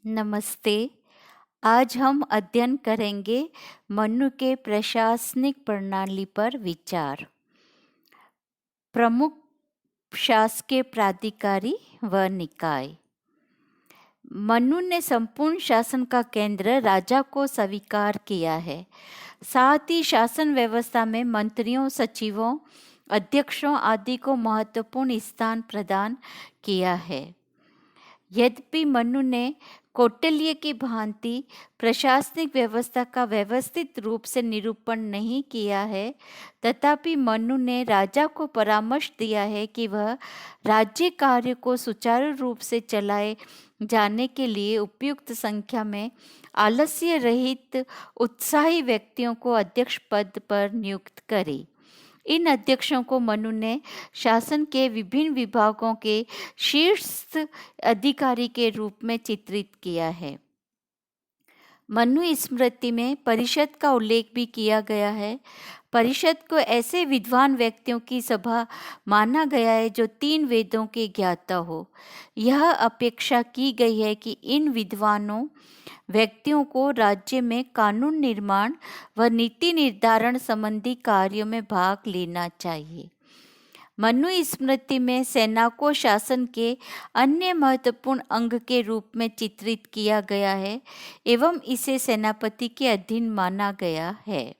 नमस्ते। आज हम अध्ययन करेंगे मनु के प्रशासनिक प्रणाली पर विचार। प्रमुख शासकीय प्राधिकारी व निकाय। मनु ने संपूर्ण शासन का केंद्र राजा को स्वीकार किया है। साथ ही शासन व्यवस्था में मंत्रियों, सचिवों, अध्यक्षों आदि को महत्वपूर्ण स्थान प्रदान किया है। यद्यपि मनु ने कौटिल्य की भांति प्रशासनिक व्यवस्था का व्यवस्थित रूप से निरूपण नहीं किया है, तथापि मनु ने राजा को परामर्श दिया है कि वह राज्य कार्य को सुचारू रूप से चलाए जाने के लिए उपयुक्त संख्या में आलस्य रहित उत्साही व्यक्तियों को अध्यक्ष पद पर नियुक्त करे। इन अध्यक्षों को मनु ने शासन के विभिन्न विभागों के शीर्ष अधिकारी के रूप में चित्रित किया है। मनु स्मृति में परिषद का उल्लेख भी किया गया है। परिषद को ऐसे विद्वान व्यक्तियों की सभा माना गया है जो 3 वेदों के ज्ञाता हो। यह अपेक्षा की गई है कि इन विद्वानों व्यक्तियों को राज्य में कानून निर्माण व नीति निर्धारण संबंधी कार्यों में भाग लेना चाहिए। मनु स्मृति में सेना को शासन के अन्य महत्वपूर्ण अंग के रूप में चित्रित किया गया है एवं इसे सेनापति के अधीन माना गया है।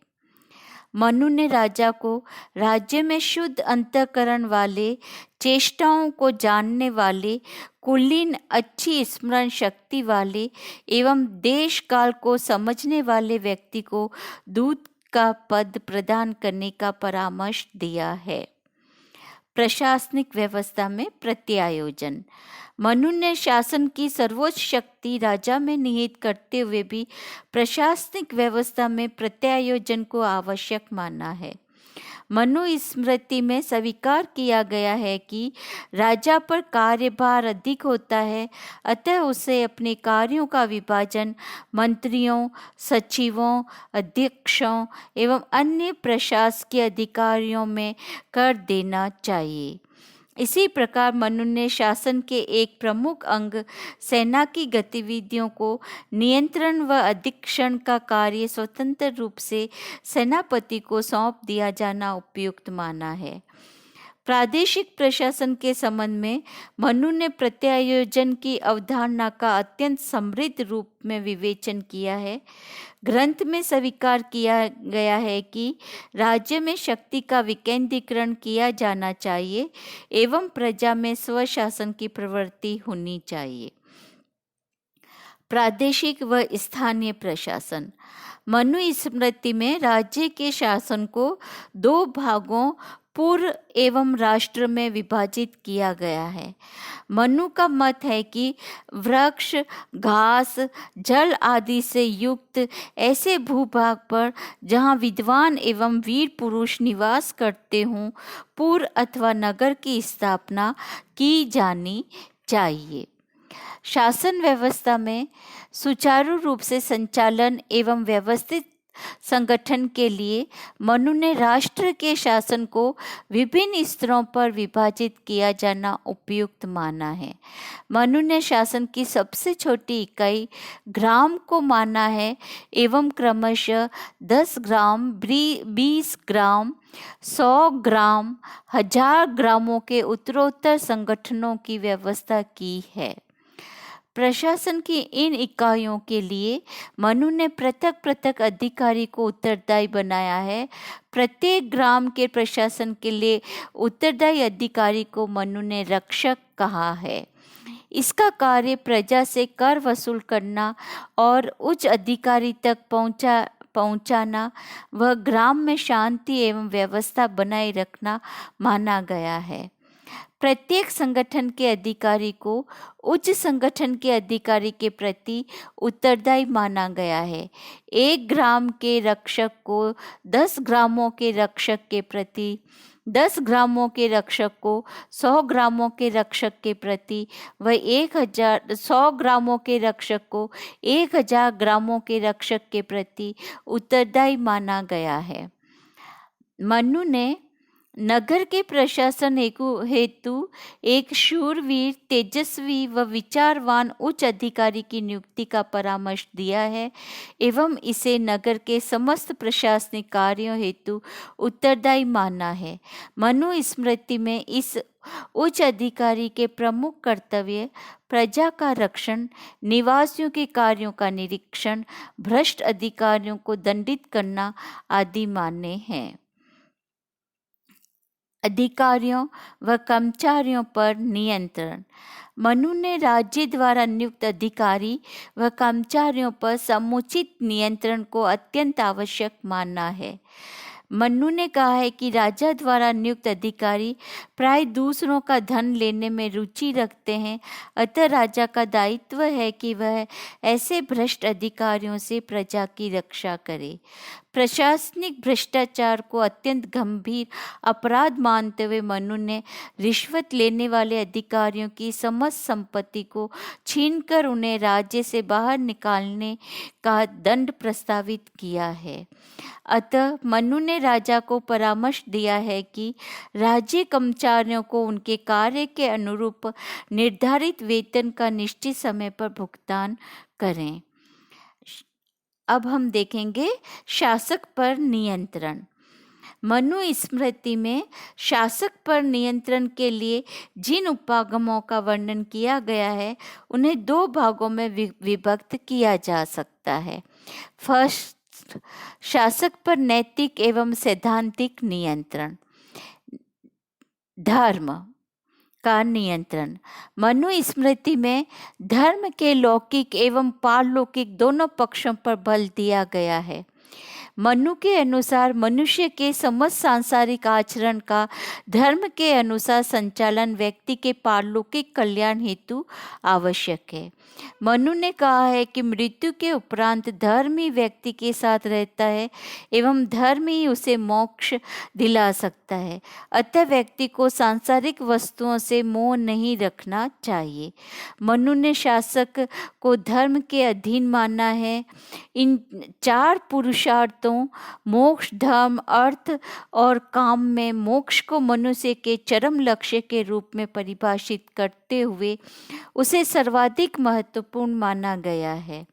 मनु ने राजा को राज्य में शुद्ध अंतःकरण वाले, चेष्टाओं को जानने वाले, कुलीन, अच्छी स्मरण शक्ति वाले एवं देश काल को समझने वाले व्यक्ति को दूत का पद प्रदान करने का परामर्श दिया है। प्रशासनिक व्यवस्था में प्रत्यायोजन। मनु ने शासन की सर्वोच्च शक्ति राजा में निहित करते हुए भी प्रशासनिक व्यवस्था में प्रत्यायोजन को आवश्यक माना है। मनु स्मृति में स्वीकार किया गया है कि राजा पर कार्यभार अधिक होता है, अतः उसे अपने कार्यों का विभाजन मंत्रियों, सचिवों, अध्यक्षों एवं अन्य प्रशासकीय अधिकारियों में कर देना चाहिए। इसी प्रकार मनु ने शासन के एक प्रमुख अंग सेना की गतिविधियों को नियंत्रण व अधीक्षण का कार्य स्वतंत्र रूप से सेनापति को सौंप दिया जाना उपयुक्त माना है। प्रादेशिक प्रशासन के संबंध में मनु ने प्रत्यायोजन की अवधारणा का अत्यंत समृद्ध रूप में विवेचन किया है। ग्रंथ में स्वीकार किया गया है कि राज्य में शक्ति का विकेंद्रीकरण किया जाना चाहिए एवं प्रजा में स्वशासन की प्रवृत्ति होनी चाहिए। प्रादेशिक व स्थानीय प्रशासन। मनु स्मृति में राज्य के शासन को 2 भागों पूर्व एवं राष्ट्र में विभाजित किया गया है। मनु का मत है कि वृक्ष, घास, जल आदि से युक्त ऐसे भूभाग पर जहाँ विद्वान एवं वीर पुरुष निवास करते हों, पुर अथवा नगर की स्थापना की जानी चाहिए। शासन व्यवस्था में सुचारू रूप से संचालन एवं व्यवस्थित संगठन के लिए मनु ने राष्ट्र के शासन को विभिन्न स्तरों पर विभाजित किया जाना उपयुक्त माना है। मनु ने शासन की सबसे छोटी इकाई ग्राम को माना है एवं क्रमशः 10 ग्राम, 20 ग्राम, 100 ग्राम, 1000 ग्रामों के उत्तरोत्तर संगठनों की व्यवस्था की है। प्रशासन की इन इकाइयों के लिए मनु ने पृथक पृथक अधिकारी को उत्तरदायी बनाया है। प्रत्येक ग्राम के प्रशासन के लिए उत्तरदायी अधिकारी को मनु ने रक्षक कहा है। इसका कार्य प्रजा से कर वसूल करना और उच्च अधिकारी तक पहुंचाना व ग्राम में शांति एवं व्यवस्था बनाए रखना माना गया है। प्रत्येक संगठन के अधिकारी को उच्च संगठन के अधिकारी के प्रति उत्तरदायी माना गया है। 1 ग्राम के रक्षक को 10 ग्रामों के रक्षक के प्रति, 10 ग्रामों के रक्षक को 100 ग्रामों के रक्षक के प्रति व 100 ग्रामों के रक्षक को 1000 ग्रामों के रक्षक के प्रति उत्तरदायी माना गया है। मनु ने नगर के प्रशासन हेतु एक शूरवीर, तेजस्वी व विचारवान उच्च अधिकारी की नियुक्ति का परामर्श दिया है एवं इसे नगर के समस्त प्रशासनिक कार्यों हेतु उत्तरदायी माना है। मनु स्मृति में इस उच्च अधिकारी के प्रमुख कर्तव्य प्रजा का रक्षण, निवासियों के कार्यों का निरीक्षण, भ्रष्ट अधिकारियों को दंडित करना आदि मान्य हैं। अधिकारियों व कर्मचारियों पर नियंत्रण। मनु ने राज्य द्वारा नियुक्त अधिकारी व कर्मचारियों पर समुचित नियंत्रण को अत्यंत आवश्यक माना है। मनु ने कहा है कि राजा द्वारा नियुक्त अधिकारी प्राय दूसरों का धन लेने में रुचि रखते हैं, अतः राजा का दायित्व है कि वह ऐसे भ्रष्ट अधिकारियों से प्रजा की रक्षा करे। प्रशासनिक भ्रष्टाचार को अत्यंत गंभीर अपराध मानते हुए मनु ने रिश्वत लेने वाले अधिकारियों की समस्त संपत्ति को छीनकर उन्हें राज्य से बाहर निकालने का दंड प्रस्तावित किया है। अतः मनु ने राजा को परामर्श दिया है कि राज्य कर्मचारियों को उनके कार्य के अनुरूप निर्धारित वेतन का निश्चित समय पर भुगतान करें। अब हम देखेंगे शासक पर नियंत्रण। मनु स्मृति में शासक पर नियंत्रण के लिए जिन उपागमों का वर्णन किया गया है उन्हें दो भागों में विभक्त किया जा सकता है। फर्स्ट, शासक पर नैतिक एवं सैद्धांतिक नियंत्रण। धर्म का नियंत्रण। मनु स्मृति में धर्म के लौकिक एवं पारलौकिक दोनों पक्षों पर बल दिया गया है। मनु के अनुसार मनुष्य के समस्त सांसारिक आचरण का धर्म के अनुसार संचालन व्यक्ति के पारलौकिक कल्याण हेतु आवश्यक है। मनु ने कहा है कि मृत्यु के उपरांत धर्म ही व्यक्ति के साथ रहता है एवं धर्म ही उसे मोक्ष दिला सकता है, अतः व्यक्ति को सांसारिक वस्तुओं से मोह नहीं रखना चाहिए। मनु ने शासक को धर्म के अधीन माना है। इन चार पुरुषार्थों मोक्ष, धर्म, अर्थ और काम में मोक्ष को मनुष्य के चरम लक्ष्य के रूप में परिभाषित करते हुए उसे सर्वाधिक महत्वपूर्ण माना गया है।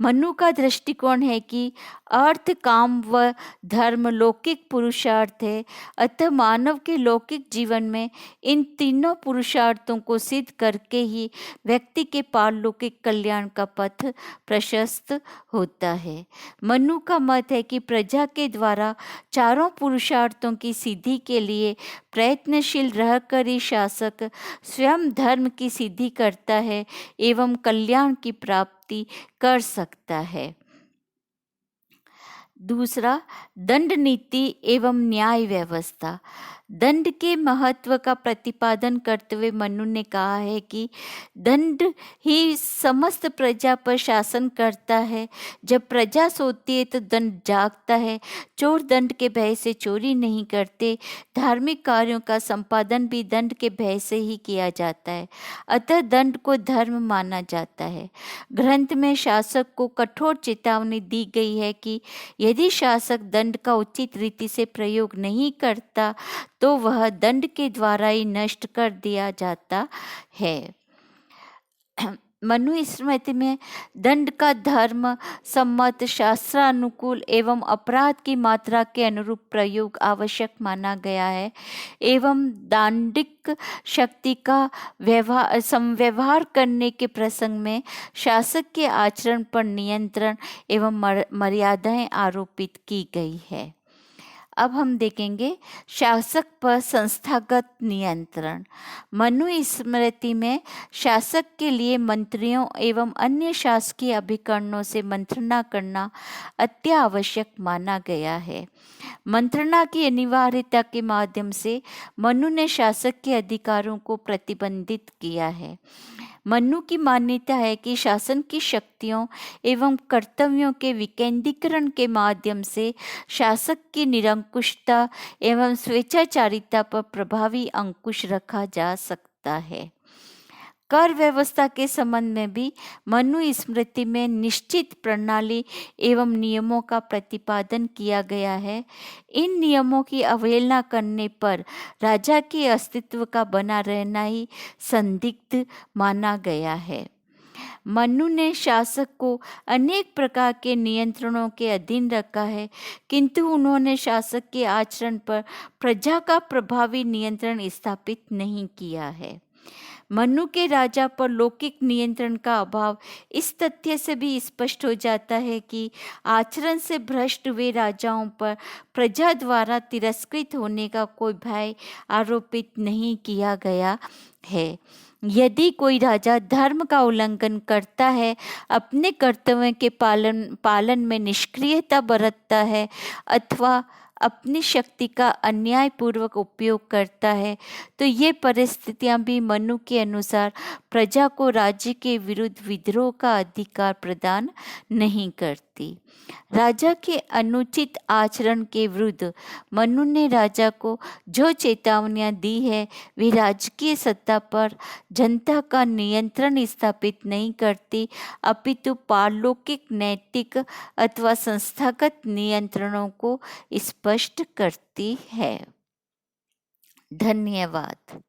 मनु का दृष्टिकोण है कि अर्थ, काम व धर्म लौकिक पुरुषार्थ है, अतः मानव के लौकिक जीवन में इन तीनों पुरुषार्थों को सिद्ध करके ही व्यक्ति के पारलौकिक कल्याण का पथ प्रशस्त होता है। मनु का मत है कि प्रजा के द्वारा चारों पुरुषार्थों की सिद्धि के लिए प्रयत्नशील रहकर ही शासक स्वयं धर्म की सिद्धि करता है एवं कल्याण की प्राप्ति कर सकता है। दूसरा, दंड नीति एवं न्याय व्यवस्था। दंड के महत्व का प्रतिपादन करते हुए मनु ने कहा है कि दंड ही समस्त प्रजा पर शासन करता है। जब प्रजा सोती है तो दंड जागता है। चोर दंड के भय से चोरी नहीं करते। धार्मिक कार्यों का संपादन भी दंड के भय से ही किया जाता है, अतः दंड को धर्म माना जाता है। ग्रंथ में शासक को कठोर चेतावनी दी गई है कि यदि शासक दंड का उचित रीति से प्रयोग नहीं करता तो वह दंड के द्वारा ही नष्ट कर दिया जाता है। मनु स्मृति में दंड का धर्म सम्मत, शास्त्रानुकूल एवं अपराध की मात्रा के अनुरूप प्रयोग आवश्यक माना गया है एवं दांडिक शक्ति का संव्यवहार करने के प्रसंग में शासक के आचरण पर नियंत्रण एवं मर्यादाएं आरोपित की गई है। अब हम देखेंगे शासक पर संस्थागत नियंत्रण। मनु स्मृति में शासक के लिए मंत्रियों एवं अन्य शासकीय अभिकरणों से मंत्रणा करना अत्यावश्यक माना गया है। मंत्रणा की अनिवार्यता के माध्यम से मनु ने शासक के अधिकारों को प्रतिबंधित किया है। मनु की मान्यता है कि शासन की शक्तियों एवं कर्तव्यों के विकेंद्रीकरण के माध्यम से शासक की निरंकुशता एवं स्वेच्छाचारिता पर प्रभावी अंकुश रखा जा सकता है। कर व्यवस्था के संबंध में भी मनु स्मृति में निश्चित प्रणाली एवं नियमों का प्रतिपादन किया गया है। इन नियमों की अवहेलना करने पर राजा के अस्तित्व का बना रहना ही संदिग्ध माना गया है। मनु ने शासक को अनेक प्रकार के नियंत्रणों के अधीन रखा है, किंतु उन्होंने शासक के आचरण पर प्रजा का प्रभावी नियंत्रण स्थापित नहीं किया है। मनु के राजा पर लौकिक नियंत्रण का अभाव इस तथ्य से भी स्पष्ट हो जाता है कि आचरण से भ्रष्ट हुए राजाओं पर प्रजा द्वारा तिरस्कृत होने का कोई भय आरोपित नहीं किया गया है। यदि कोई राजा धर्म का उल्लंघन करता है, अपने कर्तव्य के पालन में निष्क्रियता बरतता है अथवा अपनी शक्ति का अन्यायपूर्वक उपयोग करता है, तो ये परिस्थितियां भी मनु के अनुसार प्रजा को राज्य के विरुद्ध विद्रोह का अधिकार प्रदान नहीं करती। राजा के अनुचित आचरण के विरुद्ध मनु ने राजा को जो चेतावनियां दी है, वे राजकीय सत्ता पर जनता का नियंत्रण स्थापित नहीं करती, अपितु पारलौकिक नैतिक अथवा संस्थागत नियंत्रणों को स्पष्ट करती है। धन्यवाद।